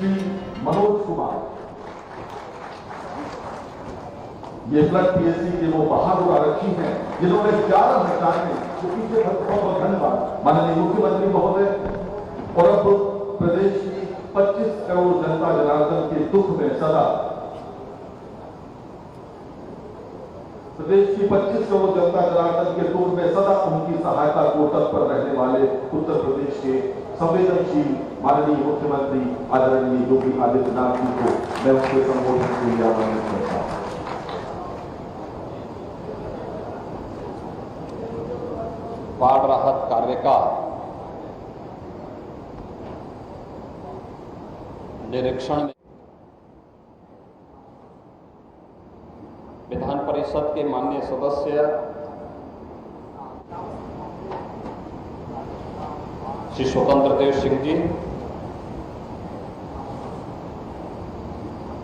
श्री मनोज कुमार, ये flood PSC के वो बहादुर आरक्षी हैं जिन्होंने 11 घंटे में पीछे बहुत धन्यवाद माननीय मुख्यमंत्री महोदय। और अब प्रदेश की 25 करोड़ जनता जनार्दन के दुख में सदा, प्रदेश की 25 करोड़ जनता जनार्दन के दुख में सदा उनकी सहायता को तत्पर रहने वाले उत्तर प्रदेश के संवेदनशील माननीय मुख्यमंत्री आदरणीय योगी आदित्यनाथ जी को मैं उनके संबोधन के लिए आमंत्रित करता हूं। बाढ़ राहत कार्य का निरीक्षण में विधान परिषद के माननीय सदस्य श्री स्वतंत्र देव सिंह जी,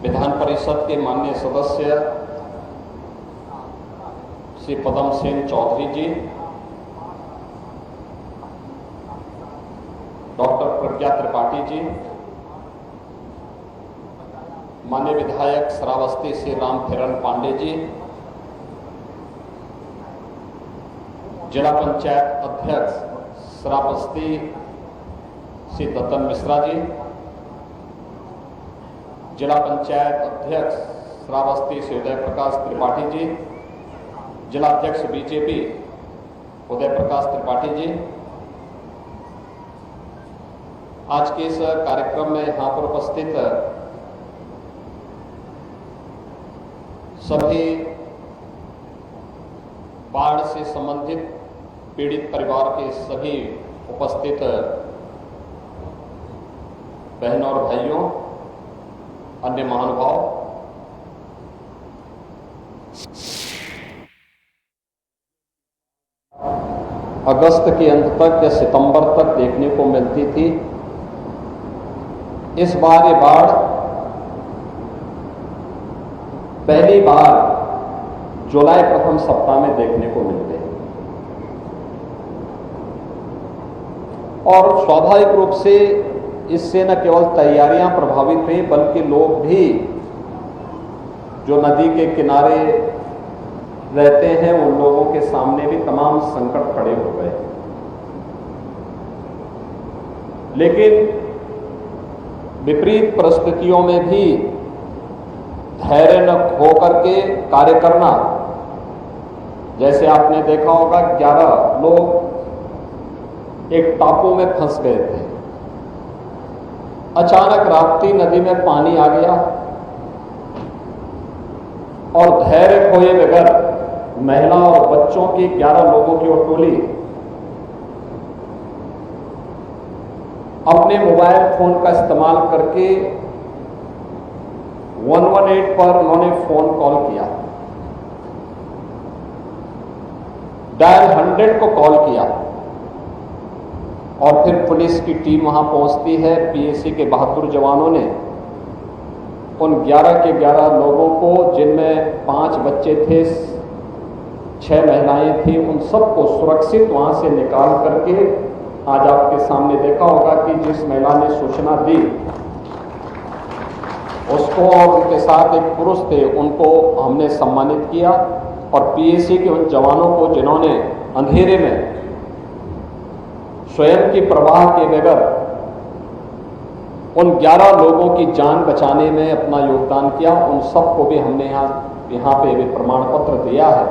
विधान परिषद के माननीय सदस्य श्री पदम सेन चौधरी जी, डॉक्टर प्रज्ञा त्रिपाठी जी, माननीय विधायक श्रावस्ती श्री रामफेरन पांडे जी, जिला पंचायत अध्यक्ष श्रावस्ती श्री दत्तन मिश्रा जी, जिला पंचायत अध्यक्ष श्रावस्ती श्री उदय प्रकाश त्रिपाठी जी, जिला अध्यक्ष बीजेपी उदय प्रकाश त्रिपाठी जी। आज के इस कार्यक्रम में यहाँ पर उपस्थित सभी बाढ़ से संबंधित पीड़ित परिवार के सभी उपस्थित बहनों और भाइयों, अन्य महानुभाव, अगस्त के अंत तक या सितंबर तक देखने को मिलती थी। इस बार ये बाढ़ पहली बार जुलाई प्रथम सप्ताह में देखने को मिलते हैं और स्वाभाविक रूप से इससे न केवल तैयारियां प्रभावित हुई बल्कि लोग भी जो नदी के किनारे रहते हैं उन लोगों के सामने भी तमाम संकट खड़े हो गए। लेकिन विपरीत परिस्थितियों में भी धैर्य न खो करके कार्य करना, जैसे आपने देखा होगा 11 लोग एक टापू में फंस गए थे। अचानक राप्ती नदी में पानी आ गया और धैर्य खोए बगैर महिला और बच्चों की 11 लोगों की वो टोली अपने मोबाइल फोन का इस्तेमाल करके 118 पर उन्होंने फोन कॉल किया, डायल 100 को कॉल किया और फिर पुलिस की टीम वहां पहुंचती है। पीएसी के बहादुर जवानों ने उन 11 के 11 लोगों को, जिनमें 5 बच्चे थे, 6 महिलाएं थी, उन सबको सुरक्षित वहां से निकाल करके आज आपके सामने देखा होगा कि जिस महिला ने सूचना दी उसको और उनके साथ एक पुरुष थे, उनको हमने सम्मानित किया और पीएसी के उन जवानों को जिन्होंने अंधेरे में स्वयं की परवाह के बगैर उन 11 लोगों की जान बचाने में अपना योगदान किया, उन सबको भी हमने यहाँ पे भी प्रमाण पत्र दिया है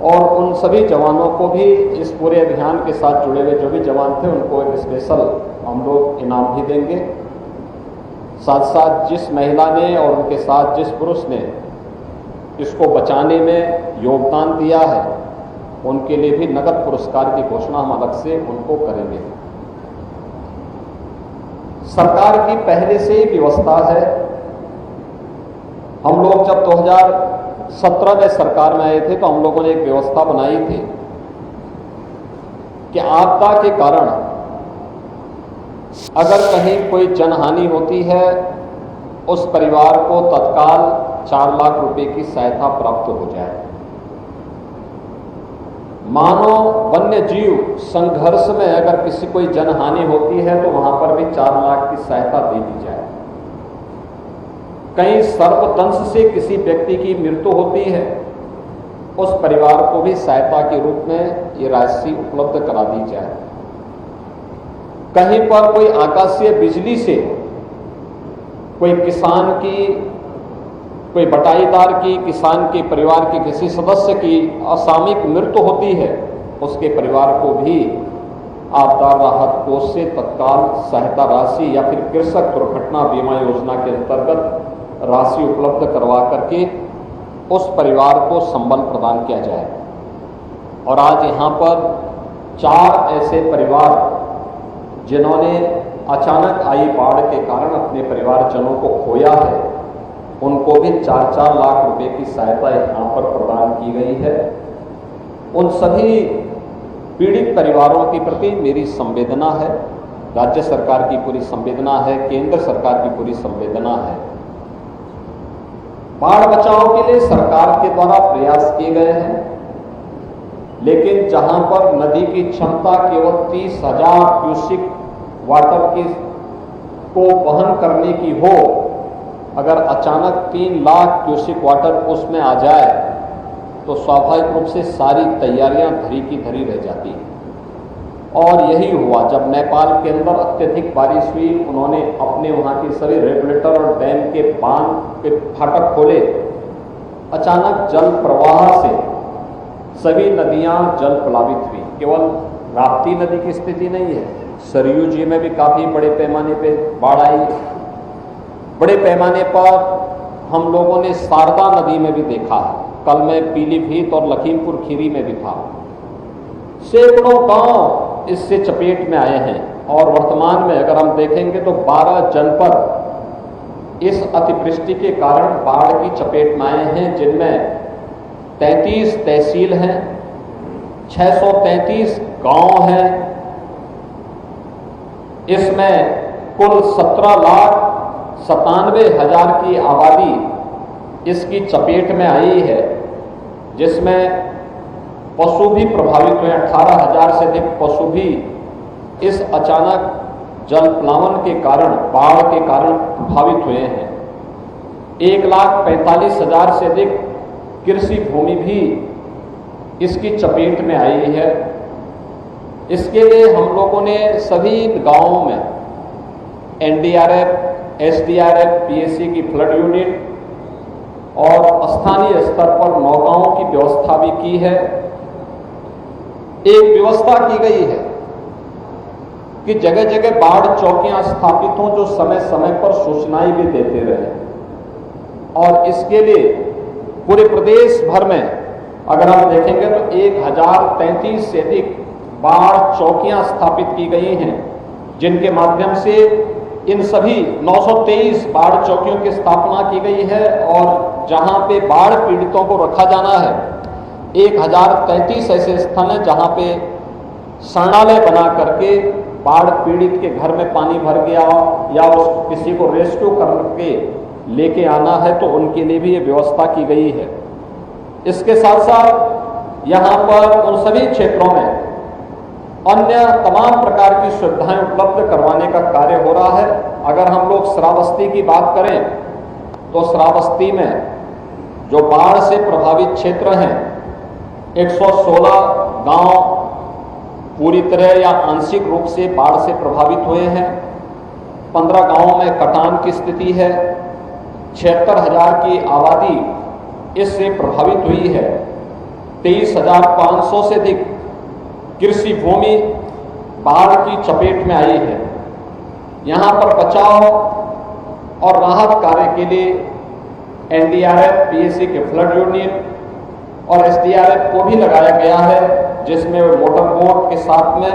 और उन सभी जवानों को भी इस पूरे अभियान के साथ जुड़े हुए जो भी जवान थे उनको एक स्पेशल हम लोग इनाम भी देंगे। साथ साथ जिस महिला ने और उनके साथ जिस पुरुष ने इसको बचाने में योगदान दिया है उनके लिए भी नगद पुरस्कार की घोषणा हम अलग से उनको करेंगे। सरकार की पहले से ही व्यवस्था है। हम लोग जब 2017 में सरकार में आए थे तो हम लोगों ने एक व्यवस्था बनाई थी कि आपदा के कारण अगर कहीं कोई जनहानि होती है उस परिवार को तत्काल 4 लाख रुपए की सहायता प्राप्त हो जाए। मानव वन्य जीव संघर्ष में अगर किसी कोई जनहानि होती है तो वहां पर भी 4 लाख की सहायता दे दी जाए। कहीं सर्पदंश से किसी व्यक्ति की मृत्यु होती है, उस परिवार को भी सहायता के रूप में ये राशि उपलब्ध करा दी जाए। कहीं पर कोई आकाशीय बिजली से कोई किसान की, कोई बटाईदार की, किसान के परिवार के किसी सदस्य की असामयिक मृत्यु होती है, उसके परिवार को भी आपदा राहत कोष से तत्काल सहायता राशि या फिर कृषक दुर्घटना बीमा योजना के अंतर्गत राशि उपलब्ध करवा करके उस परिवार को संबल प्रदान किया जाए। और आज यहाँ पर 4 ऐसे परिवार जिन्होंने अचानक आई बाढ़ के कारण अपने परिवारजनों को खोया है, उनको भी 4-4 लाख रुपए की सहायता यहाँ पर प्रदान की गई है। उन सभी पीड़ित परिवारों के प्रति मेरी संवेदना है, राज्य सरकार की पूरी संवेदना है, केंद्र सरकार की पूरी संवेदना है। बाढ़ बचाव के लिए सरकार के द्वारा प्रयास किए गए हैं, लेकिन जहां पर नदी की क्षमता केवल 30,000 क्यूसिक वाटर की को वहन करने की हो, अगर अचानक 3 लाख क्यूसिक वाटर उसमें आ जाए तो स्वाभाविक रूप से सारी तैयारियां धरी की धरी रह जाती हैं। और यही हुआ जब नेपाल के अंदर अत्यधिक बारिश हुई, उन्होंने अपने वहाँ के सभी रेगुलेटर और डैम के बांध के फाटक खोले। अचानक जल प्रवाह से सभी नदियाँ जल प्लावित हुई। केवल राप्ती नदी की स्थिति नहीं है, सरयू जी में भी काफ़ी बड़े पैमाने पे बाढ़ आई। बड़े पैमाने पर हम लोगों ने शारदा नदी में भी देखा है, कल मैं पीलीभीत और लखीमपुर खीरी में भी था। सैकड़ों गांव इससे चपेट में आए हैं और वर्तमान में अगर हम देखेंगे तो 12 जनपद इस अतिवृष्टि के कारण बाढ़ की चपेट में आए हैं, जिनमें 33 तहसील हैं, 633 गांव हैं। इसमें कुल 17,97,000 की आबादी इसकी चपेट में आई है, जिसमें पशु भी प्रभावित हुए। 18,000 से अधिक पशु भी इस अचानक जल प्लावन के कारण, बाढ़ के कारण प्रभावित हुए हैं। 1,45,000 से अधिक कृषि भूमि भी इसकी चपेट में आई है। इसके लिए हम लोगों ने सभी गांवों में एनडीआरएफ, एसडीआरएफ, पीएसी की फ्लड यूनिट और स्थानीय स्तर पर नौकाओं की व्यवस्था भी की है। एक व्यवस्था की गई है कि जगह जगह बाढ़ चौकियां स्थापित हों, जो समय समय पर सूचनाएं भी देते रहे। और इसके लिए पूरे प्रदेश भर में अगर हम देखेंगे तो 1033 से अधिक बाढ़ चौकियां स्थापित की गई हैं, जिनके माध्यम से इन सभी 923 बाढ़ चौकियों की स्थापना की गई है। और जहां पे बाढ़ पीड़ितों को रखा जाना है, 1033 ऐसे स्थान हैं जहां पे शरणालय बना करके बाढ़ पीड़ित के घर में पानी भर गया या उस किसी को रेस्क्यू करके लेके आना है तो उनके लिए भी ये व्यवस्था की गई है। इसके साथ साथ यहाँ पर उन सभी क्षेत्रों में अन्य तमाम प्रकार की सुविधाएं उपलब्ध करवाने का कार्य हो रहा है। अगर हम लोग श्रावस्ती की बात करें तो श्रावस्ती में जो बाढ़ से प्रभावित क्षेत्र हैं, 116 गांव पूरी तरह या आंशिक रूप से बाढ़ से प्रभावित हुए हैं। 15 गांवों में कटान की स्थिति है। 76,000 की आबादी इससे प्रभावित हुई है। 23,500 से अधिक कृषि भूमि बाढ़ की चपेट में आई है। यहाँ पर बचाव और राहत कार्य के लिए एनडीआरएफ, पीएसी के फ्लड यूनिट और एसडीआरएफ को भी लगाया गया है, जिसमें वो मोटर बोट के साथ में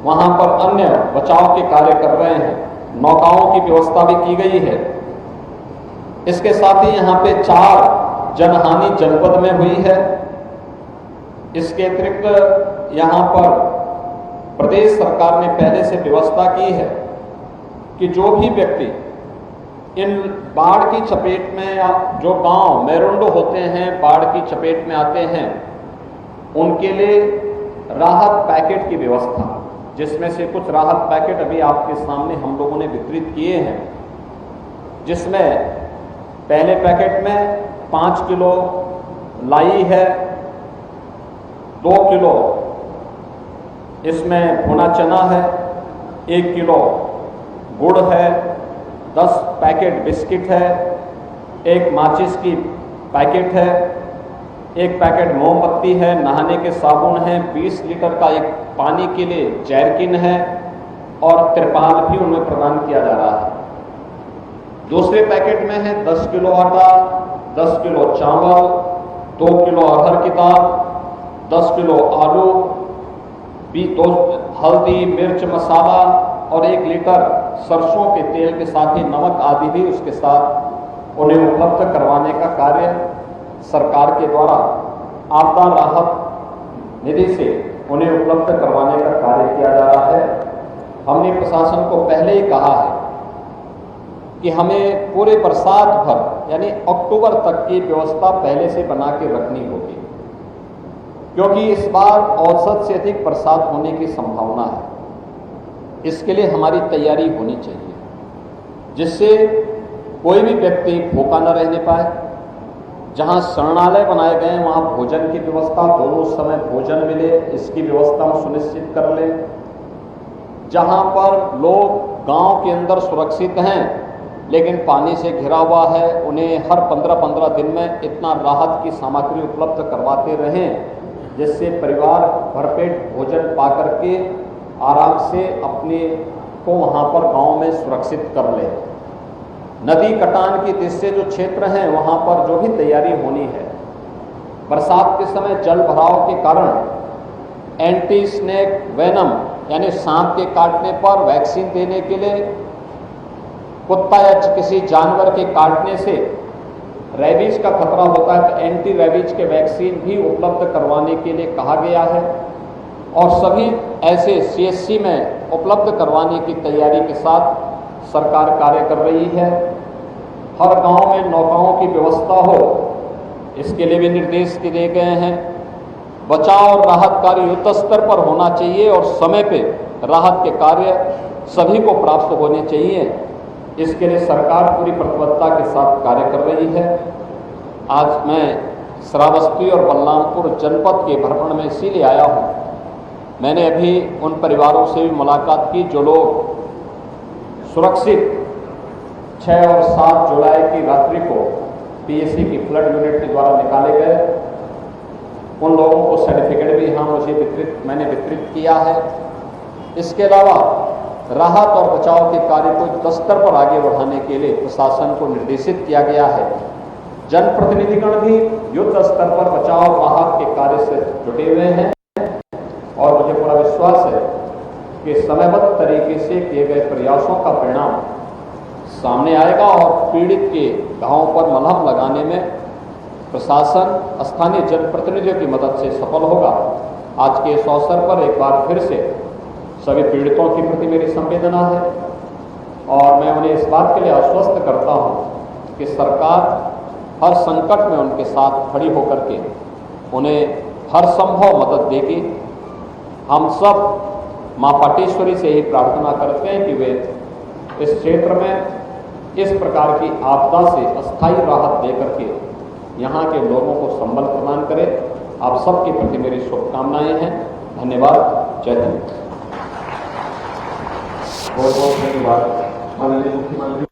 वहाँ पर अन्य बचाव के कार्य कर रहे हैं। नौकाओं की व्यवस्था भी की गई है। इसके साथ ही यहाँ पे 4 जनहानि जनपद में हुई है। इसके अतिरिक्त यहाँ पर प्रदेश सरकार ने पहले से व्यवस्था की है कि जो भी व्यक्ति इन बाढ़ की चपेट में या जो गांव मेरुंड होते हैं बाढ़ की चपेट में आते हैं, उनके लिए राहत पैकेट की व्यवस्था, जिसमें से कुछ राहत पैकेट अभी आपके सामने हम लोगों ने वितरित किए हैं, जिसमें पहले पैकेट में 5 किलो लाई है, 2 किलो इसमें भुना चना है, 1 किलो गुड़ है, 10 पैकेट बिस्किट है, 1 माचिस की पैकेट है, 1 पैकेट मोमबत्ती है, नहाने के साबुन है, 20 लीटर का एक पानी के लिए जैरकिन है और तिरपाल भी उनमें प्रदान किया जा रहा है। दूसरे पैकेट में है 10 किलो आटा, 10 किलो चावल, 2 किलो अरहर की दाल, 10 किलो आलू, 2 हल्दी मिर्च मसाला और 1 लीटर सरसों के तेल के साथ ही नमक आदि भी उसके साथ उन्हें उपलब्ध करवाने का कार्य सरकार के द्वारा आपदा राहत निधि से उन्हें उपलब्ध करवाने का कार्य किया जा रहा है। हमने प्रशासन को पहले ही कहा है कि हमें पूरे बरसात भर यानी अक्टूबर तक की व्यवस्था पहले से बना के रखनी होगी, क्योंकि इस बार औसत से अधिक बरसात होने की संभावना है। इसके लिए हमारी तैयारी होनी चाहिए, जिससे कोई भी व्यक्ति भूखा न रहने पाए। जहां शरणालय बनाए गए हैं वहां भोजन की व्यवस्था, दोनों समय भोजन मिले, इसकी व्यवस्था हम सुनिश्चित कर लें। जहां पर लोग गांव के अंदर सुरक्षित हैं लेकिन पानी से घिरा हुआ है, उन्हें हर 15-15 दिन में इतना राहत की सामग्री उपलब्ध करवाते रहें जिससे परिवार भरपेट भोजन पा करके आराम से अपने को वहाँ पर गांव में सुरक्षित कर ले। नदी कटान की दृष्टि जो क्षेत्र हैं वहाँ पर जो भी तैयारी होनी है, बरसात के समय जल भराव के कारण एंटी स्नेक वेनम यानी सांप के काटने पर वैक्सीन देने के लिए, कुत्ता या किसी जानवर के काटने से रेबीज का खतरा होता है तो एंटी रेबीज के वैक्सीन भी उपलब्ध करवाने के लिए कहा गया है और सभी ऐसे सीएससी में उपलब्ध करवाने की तैयारी के साथ सरकार कार्य कर रही है। हर गांव में नौकाओं की व्यवस्था हो, इसके लिए भी निर्देश दिए गए हैं। बचाव और राहत कार्य युद्ध स्तर पर होना चाहिए और समय पे राहत के कार्य सभी को प्राप्त होने चाहिए। इसके लिए सरकार पूरी प्रतिबद्धता के साथ कार्य कर रही है। आज मैं श्रावस्ती और बलरामपुर जनपद के भ्रमण में इसीलिए आया हूँ। मैंने अभी उन परिवारों से भी मुलाकात की जो लोग सुरक्षित 6 और 7 जुलाई की रात्रि को पीएससी की फ्लड यूनिट के द्वारा निकाले गए। उन लोगों को सर्टिफिकेट भी मैंने वितरित किया है। इसके अलावा राहत और बचाव के कार्य को युद्ध स्तर पर आगे बढ़ाने के लिए प्रशासन को निर्देशित किया गया है। जनप्रतिनिधिगण भी युद्ध स्तर पर बचाव राहत के कार्य से जुटे हुए हैं और मुझे पूरा विश्वास है कि समयबद्ध तरीके से किए गए प्रयासों का परिणाम सामने आएगा और पीड़ित के घावों पर मलहम लगाने में प्रशासन स्थानीय जनप्रतिनिधियों की मदद से सफल होगा। आज के इस अवसर पर एक बार फिर से सभी पीड़ितों के प्रति मेरी संवेदना है और मैं उन्हें इस बात के लिए आश्वस्त करता हूं कि सरकार हर संकट में उनके साथ खड़ी होकर के उन्हें हर संभव मदद देगी। हम सब मां पाटेश्वरी से ही प्रार्थना करते हैं कि वे इस क्षेत्र में इस प्रकार की आपदा से अस्थायी राहत देकर के यहाँ के लोगों को संबल प्रदान करें। आप सबके प्रति मेरी शुभकामनाएं हैं। धन्यवाद। जय हिंद। बहुत बहुत धन्यवाद माननीय मुख्यमंत्री।